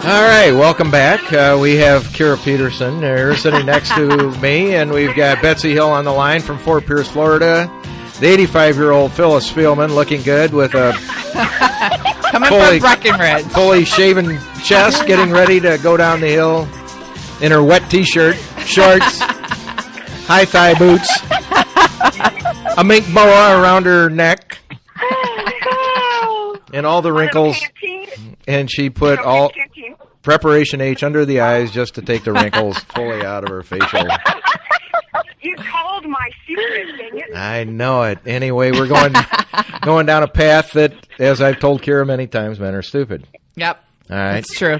All right, welcome back. We have Kira Peterson here sitting next to me, and we've got Betsy Hill on the line from Fort Pierce, Florida. The 85-year-old Phyllis Spielman, looking good with a coming from Breckenridge, fully shaven chest, getting ready to go down the hill in her wet T-shirt, shorts, high thigh boots, a mink boa around her neck, and all the wrinkles. And she put all preparation H under the eyes just to take the wrinkles fully out of her facial. You told my secret, dang it. I know it. Anyway, we're going down a path that, as I've told Kira many times, men are stupid. Yep. All right. It's true.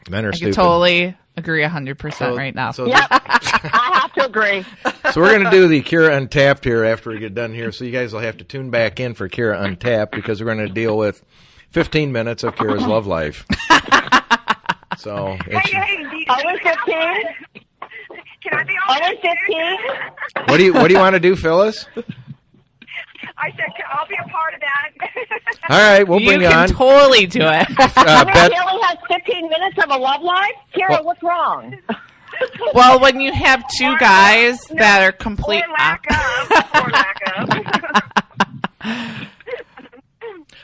Men are stupid. I totally agree 100% right now. Yep. I have to agree. So we're going to do the Kira Untapped here after we get done here. So you guys will have to tune back in for Kira Untapped because we're going to deal with 15 minutes of Kira's love life. So hey, always 15? Can I be on always 15? What do you want to do, Phyllis? I said I'll be a part of that. All right, we'll bring you on. You can totally do it. He only has 15 minutes of a love life? Kira, what's wrong? Well, when you have two guys that are complete... Or lack of.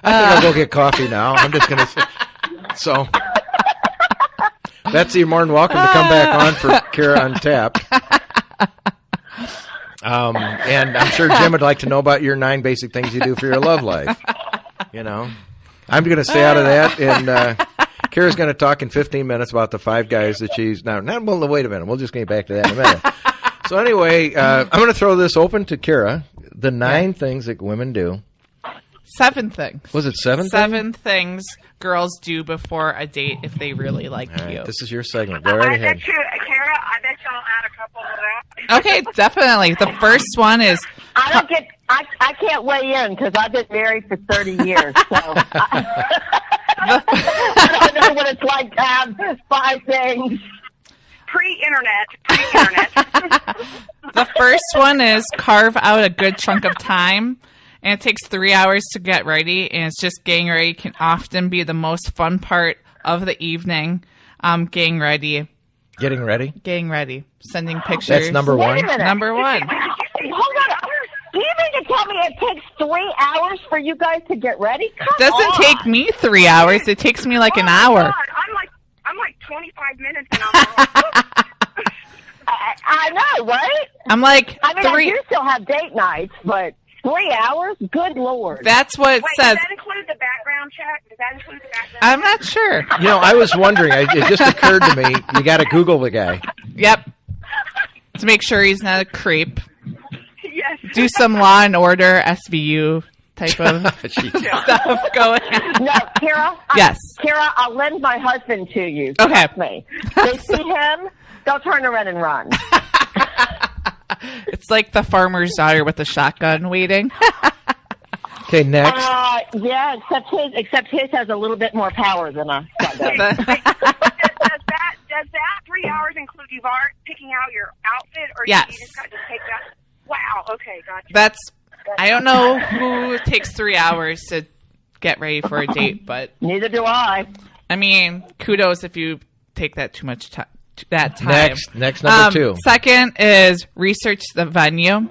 I think I'll go get coffee now. I'm just going to say. So, Betsy, you're more than welcome to come back on for Kira Untapped. And I'm sure Jim would like to know about your 9 basic things you do for your love life. You know, I'm going to stay out of that. And Kira's going to talk in 15 minutes about the 5 guys that she's now. Well, wait a minute. We'll just get back to that in a minute. So anyway, I'm going to throw this open to Kira. The 9 things that women do. 7 things. Was it 7 things? 7 things girls do before a date if they really like All right, you. This is your segment. Go right ahead. Kara, I bet y'all add a couple of that. Okay, definitely. The first one is... I can't weigh in because I've been married for 30 years, so I don't know what it's like to have 5 things. Pre-internet. The first one is carve out a good chunk of time. And it takes 3 hours to get ready, and it's just getting ready can often be the most fun part of the evening. Getting ready. Getting ready? Getting ready. Sending pictures. That's number 1? Wait a minute. Number 1. Hold on. Do you mean to tell me it takes 3 hours for you guys to get ready? Come It doesn't take me 3 hours. It takes me like an hour. God. I'm like 25 minutes and I'm like, I know, right? I'm like, I do still have date nights, but 3 hours? Good Lord. That's what it says. Does that include the background check? I'm not sure. You know, I was wondering. It just occurred to me, you got to Google the guy. Yep. To make sure he's not a creep. Yes. Do some Law and Order, SVU type of stuff going on. No, Kira. Yes. Kira, I'll lend my husband to you. Okay. Trust me. They see him, they'll turn around and run. It's like the farmer's daughter with the shotgun waiting. Okay, next. Yeah, except his has a little bit more power than a shotgun. Does that 3 hours include you picking out your outfit, or yes. you just got to take that? Wow. Okay, gotcha. I don't know who takes 3 hours to get ready for a date, but neither do I. I mean, kudos if you take that too much time. That time. Next number 2. Second is research the venue.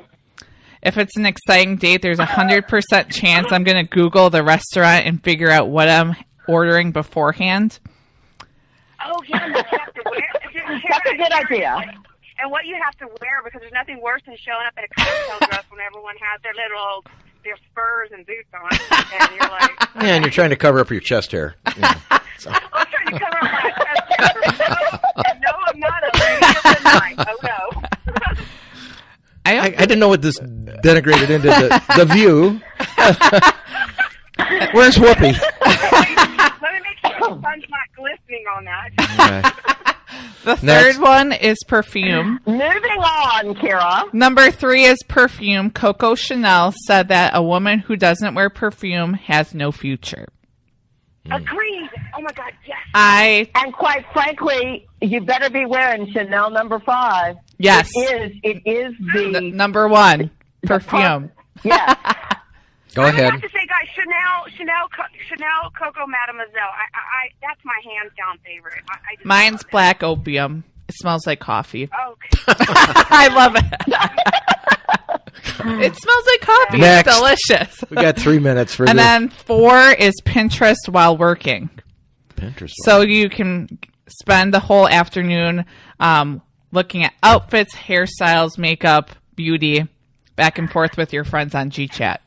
If it's an exciting date, there's 100% chance I'm going to Google the restaurant and figure out what I'm ordering beforehand. Oh, yeah, you have to wear. That's a good idea. And what you have to wear, because there's nothing worse than showing up in a cocktail dress when everyone has their spurs and boots on, and you're like... Yeah, and you're trying to cover up your chest hair. You know, so. I'm trying to cover up my chest hair. No, I'm not a lady of the night. Oh, no. I didn't know what this denigrated into the view. Where's Whoopi? Let me make sure the sun's not glistening on that. The third one is perfume. Moving on, Kira. Number 3 is perfume. Coco Chanel said that a woman who doesn't wear perfume has no future. Agreed. Oh, my God, yes. And quite frankly, you better be wearing Chanel number 5. Yes. It is the number 1, perfume. Yeah. Go I ahead. have to say, guys, Chanel Coco Mademoiselle. I that's my hands down favorite. I just Mine's love it. black opium. It smells like coffee. Okay. I love it. It smells like coffee. Next. It's delicious. We got 3 minutes for And this. then 4 is Pinterest while working. Pinterest. So you can spend the whole afternoon looking at outfits, hairstyles, makeup, beauty, back and forth with your friends on GChat.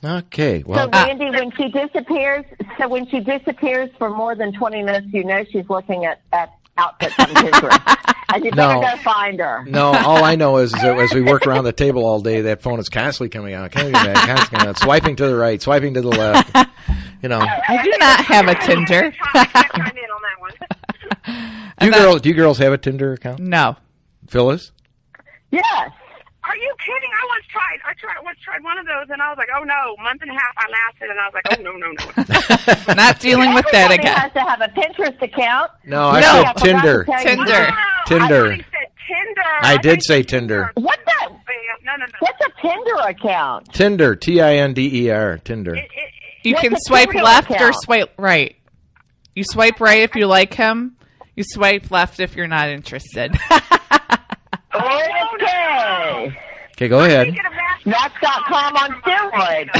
Okay. So Well, Randy, when she disappears for more than 20 minutes, you know she's looking at outfits on Pinterest. And you better No. go find her. no, all I know is that as we work around the table all day, that phone is constantly coming out, constantly coming out, swiping to the right, swiping to the left. You know, I do not have a Tinder. I chime in on that one. do you girls have a Tinder account? No. Phyllis? Yes. Are you kidding? I once tried one of those, and I was like, oh no, month and a half I lasted, and I was like, oh no. Not dealing with that Everybody again. has to have a Pinterest account. No, I No. said I forgot Tinder. to tell you. Tinder. Tinder. I said Tinder. I did thought say you said Tinder. What's that? No. What's a Tinder account? Tinder. Tinder. Tinder. You What's can a swipe Tinder left or account? swipe right. You swipe right if you like him. You swipe left if you're not interested. Okay. Okay, go ahead. Get a match. Match.com on steroids.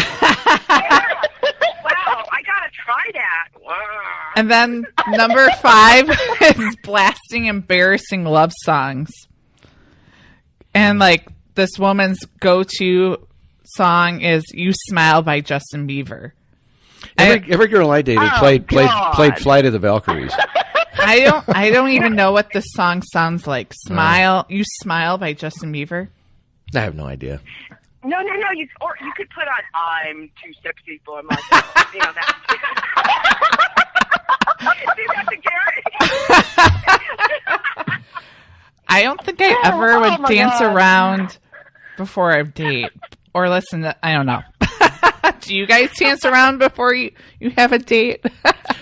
Wow, I gotta try that. Wow. And then number 5 is blasting embarrassing love songs. And like this woman's go-to song is "You Smile" by Justin Bieber. Every girl I dated played Flight of the Valkyries. I don't even know what the song sounds like. You Smile by Justin Bieber. I have no idea. No. You could put on "I'm too sexy for myself." You know that. See, that's a Gary. I don't think I ever would my dance God. around before a date or listen to. I don't know. Do you guys dance around before you have a date?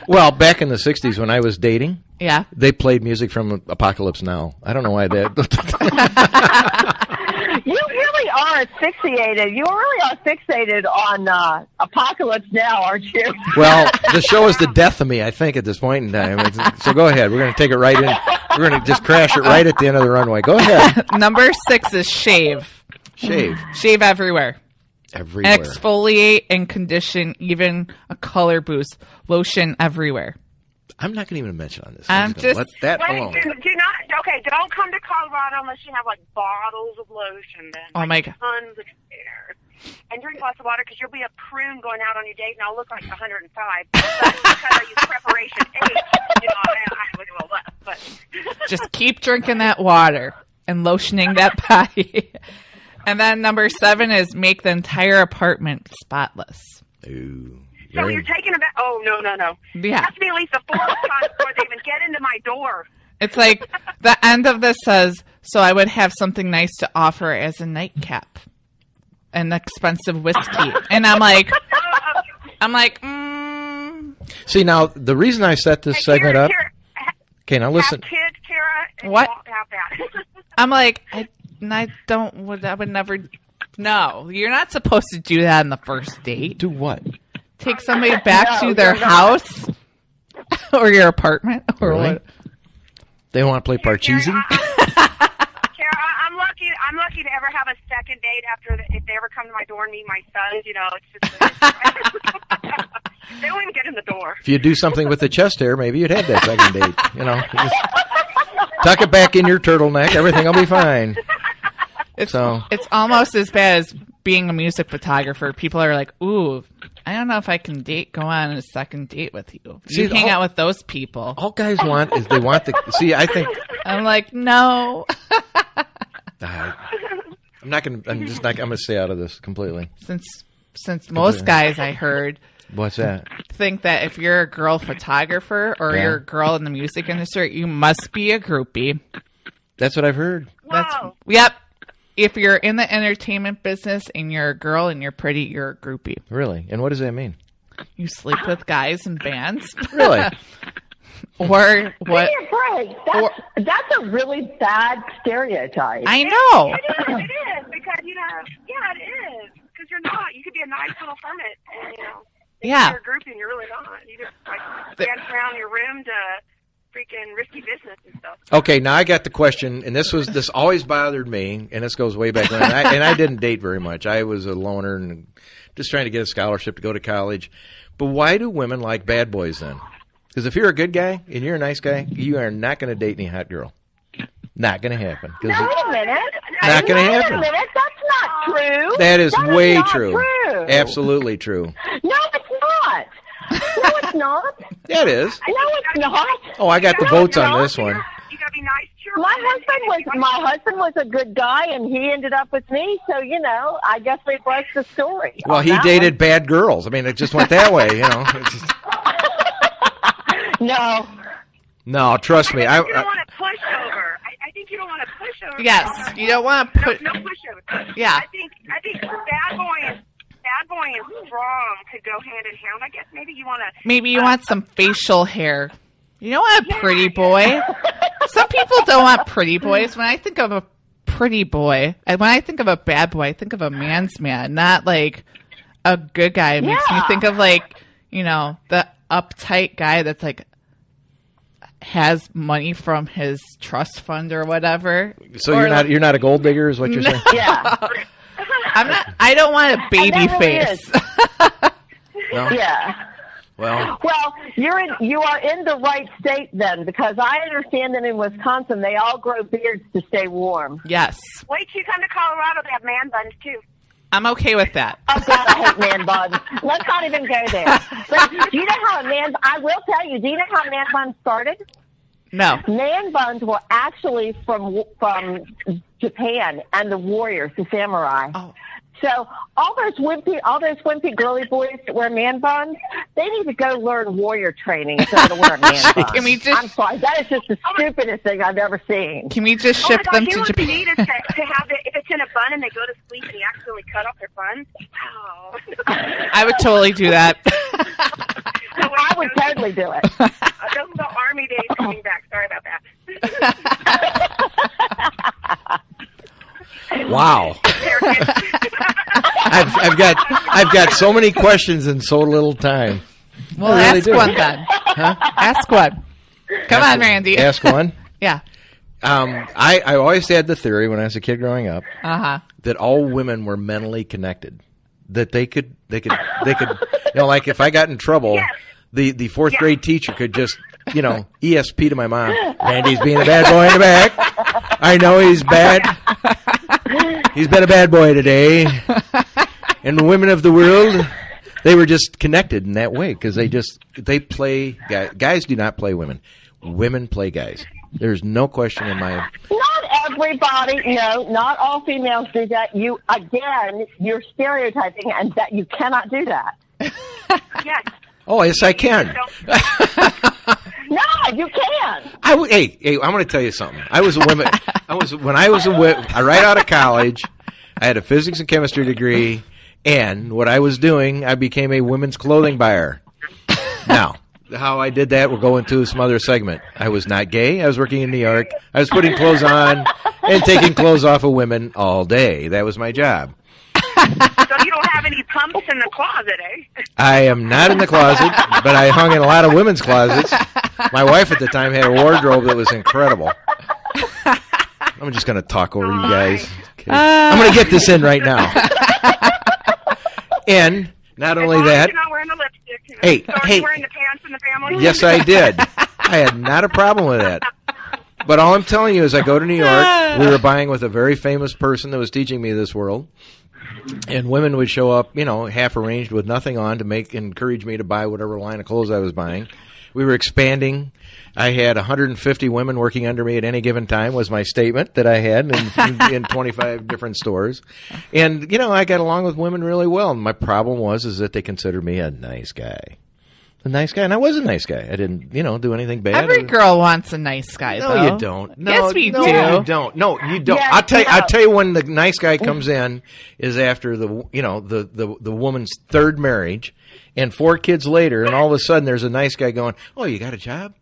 Well, back in the 60s when I was dating, Yeah. they played music from Apocalypse Now. I don't know why that. You really are asphyxiated. You really are fixated on Apocalypse Now, aren't you? Well, the show is the death of me, I think, at this point in time. So go ahead. We're going to take it right in. We're going to just crash it right at the end of the runway. Go ahead. Number 6 is shave. Shave. Shave everywhere. Everywhere. Exfoliate and condition, even a color boost. Lotion everywhere. I'm not going to even mention on this. I'm just gonna just- let that Wait, alone. do not. Okay, don't come to Colorado unless you have like bottles of lotion. Then. Oh, my God. Tons of spares. And drink lots of water because you'll be a prune going out on your date, and I'll look like 105. That's because I use Preparation H. You know, I look a little less, but Just keep drinking that water and lotioning that body. And then number 7 is make the entire apartment spotless. Ooh. so Very- you're taking a bath. Oh no. Yeah. It has to be at least the 4th time before they even get into my door. It's like the end of this says, so I would have something nice to offer as a nightcap. An expensive whiskey. And I'm like, See, now, the reason I set this segment up. Okay, now listen. Have kids, Kira. And What? You won't have that. I'm like, I would never. No, you're not supposed to do that on the first date. Do what? Take somebody back No, to their you're not. house or your apartment or Really? what? They want to play Parcheesi? Kara, I'm lucky to ever have a second date after if they ever come to my door and meet my sons. You know, it's just they don't even get in the door. If you do something with the chest hair, maybe you'd have that second date. You know, you just tuck it back in your turtleneck. Everything will be fine. It's So- it's almost as bad as being a music photographer. People are like, "Ooh, I don't know if I can go on a second date with you. You See, hang out with those people." All guys want is they want the. See, I think I'm like, no. I'm not gonna. I'm just not. I'm gonna stay out of this completely. Since most guys I heard What's that? think that if you're a girl photographer or Yeah. you're a girl in the music industry, you must be a groupie. That's what I've heard. Whoa. Yep. If you're in the entertainment business and you're a girl and you're pretty, you're a groupie. Really? And what does that mean? You sleep with guys in bands. Really? Or what? Give me a break. That's a really bad stereotype. I know. It is because it is. because you're not. You could be a nice little hermit, and Yeah. you're a groupie, and you're really not. You just dance around your room to freaking risky business and stuff. Okay, now I got the question, and this always bothered me, and this goes way back when. And I didn't date very much. I was a loner and just trying to get a scholarship to go to college. But why do women like bad boys then? Because if you're a good guy and you're a nice guy, you are not going to date any hot girl. Not going to happen. Wait a minute. Not going to happen. Wait a minute. That's not true. That is way not true. Absolutely true. No, it's not. No, it's not. Yeah, it is. No, it's not. Oh, I got the votes on this one. You gotta be nice to your My husband was a good guy, and he ended up with me. So I guess we broke the story. Well, he dated bad girls. I mean, it just went that way. It's just... No, trust me. You don't want to push over. I think you don't want to push over. Yes, you don't want to put. No pushover. Yeah. I think bad boy and strong could go hand in hand. I guess maybe you want to. Maybe you want some facial hair. You don't want a pretty boy. Some people don't want pretty boys. When I think of a pretty boy, and when I think of a bad boy, I think of a man's man, not like a good guy. It makes me think of like the uptight guy that's like has money from his trust fund or whatever. So you're not a gold digger, is what you're saying? Yeah. I'm not. I don't want a baby face. No? Yeah. Well, you are in the right state then, because I understand that in Wisconsin they all grow beards to stay warm. Yes. Wait till you come to Colorado. They have man buns too. I'm okay with that. Oh God, I hate man buns. Let's not even go there. But do you know how I will tell you. Do you know how man buns started? No. Man buns were actually from Japan and the warriors, the samurai. Oh. So all those wimpy girly boys that wear man buns, they need to go learn warrior training instead of wearing man buns. I'm sorry, that is just the stupidest thing I've ever seen. Can we just ship them to Japan? You need to have it, if it's in a bun and they go to sleep and you accidentally cut off their buns. Wow. I would totally do that. I would totally do it. Those are the army days coming back. Sorry about that. wow. I've got so many questions in so little time. Well, ask one then. Huh? Ask one. Come on, Randy. Ask one. Yeah. I always had the theory when I was a kid growing up that all women were mentally connected. That they could like if I got in trouble, the fourth grade teacher could just ESP to my mom. Randy's being a bad boy in the back. I know he's bad. He's been a bad boy today. And the women of the world, they were just connected in that way because they play guys. Guys do not play women. Women play guys. There's no question in my. Not everybody. No, not all females do that. You're stereotyping, and that you cannot do that. Yes. Oh, yes, I can. No, you can't. Hey, I'm going to tell you something. I was a woman. Right out of college, I had a physics and chemistry degree, and what I was doing, I became a women's clothing buyer. Now, how I did that, we'll go into some other segment. I was not gay. I was working in New York. I was putting clothes on and taking clothes off of women all day. That was my job. So you don't have any pumps in the closet, eh? I am not in the closet, but I hung in a lot of women's closets. My wife at the time had a wardrobe that was incredible. I'm just going to talk over you guys. Okay. I'm going to get this in right now. And not only that. You're not wearing the lipstick. Hey, are you wearing the pants in the family? Yes, I did. I had not a problem with that. But all I'm telling you is I go to New York. We were buying with a very famous person that was teaching me this world. And women would show up, half arranged with nothing on to encourage me to buy whatever line of clothes I was buying. We were expanding. I had 150 women working under me at any given time was my statement that I had in 25 different stores. And, I got along with women really well. And my problem was that they considered me a nice guy. A nice guy. And I was a nice guy. I didn't, do anything bad. Every girl wants a nice guy, no, though. You don't. No, yes, we do. You don't. No, you don't. Yeah, I'll tell you when the nice guy comes in is after the woman's third marriage and 4 kids later, and all of a sudden there's a nice guy going, "Oh, you got a job?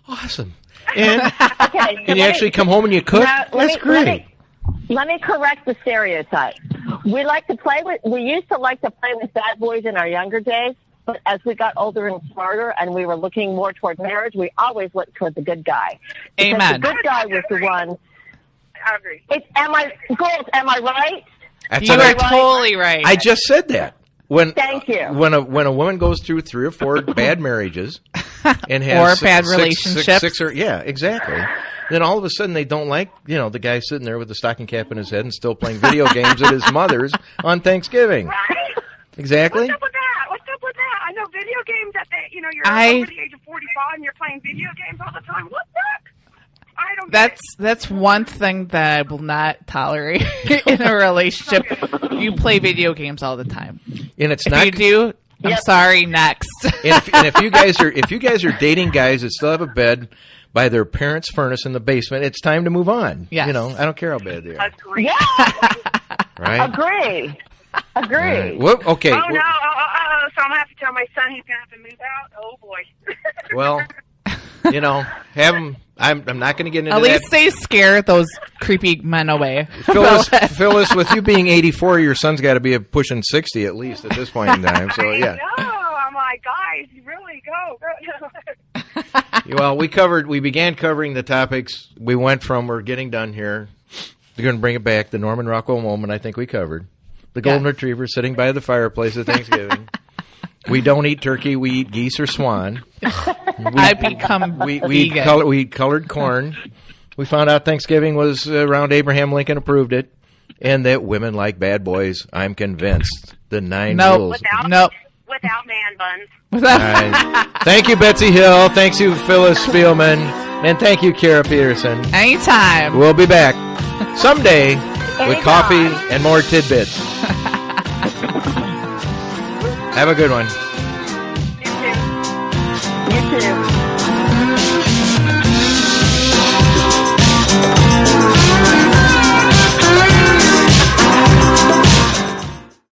Awesome." And Okay, and you actually come home and you cook. That's great. Let me correct the stereotype. We used to like to play with bad boys in our younger days, but as we got older and smarter and we were looking more toward marriage, we always looked toward the good guy. Because Amen. The good guy was the one. I agree. Am I right? That's You what are totally right. I just said that. Thank you. When a woman goes through 3 or 4 bad marriages and has Or bad relationships. Yeah, exactly. Then all of a sudden they don't like, the guy sitting there with the stocking cap in his head and still playing video games at his mother's on Thanksgiving. Right? Exactly. What's up with that? I know video games that you're over the age of 45 and you're playing video games all the time. What the heck? I don't get it. That's one thing that I will not tolerate in a relationship. You play video games all the time. And it's If not you do, I'm sorry, next. and if you guys are dating guys that still have a bed by their parents' furnace in the basement, it's time to move on. Yes. I don't care how bad they are. Agree. Yeah. Right? Agree. Right. Well, okay. Oh, no. So I'm going to have to tell my son he's going to have to move out. Oh, boy. Well, have them. I'm not going to get into At that. least they scare those creepy men away. Phyllis, with you being 84, your son's got to be pushing 60 at least at this point in time. So yeah. No, I'm like, guys, really go. Well, we began covering the topics. We went from we're getting done here. We're going to bring it back. The Norman Rockwell moment, I think we covered. The golden retriever sitting by the fireplace at Thanksgiving. We don't eat turkey. We eat geese or swan. I become vegan. We eat colored corn. We found out Thanksgiving was around Abraham Lincoln approved it, and that women like bad boys. I'm convinced. The 9 rules. Without man buns. All right. Thank you, Betsy Hill. Thanks you, Phyllis Spielman. And thank you, Kira Peterson. Anytime. We'll be back someday with coffee and more tidbits. Have a good one. You too. You too.